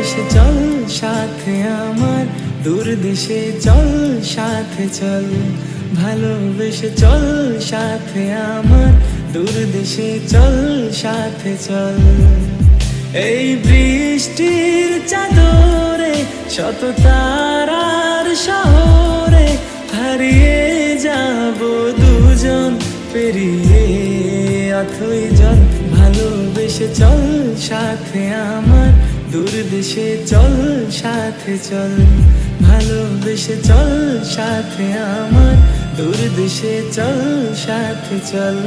ভালোবেসে চল সাথে আমার, দূর দেশে চল সাথে চল। ভালোবেসে চল সাথে আমার, দূর দেশে চল সাথে চল। এই বৃষ্টির চাদরে শত তারার শহরে হারিয়ে যাব দুজন পেরিয়ে অথই জল। ভালোবেসে চল সাথে আমার, দূর দেশে চল সাথে চল। ভালোবেসে চল সাথে আমার, দূর দেশে চল সাথে চল।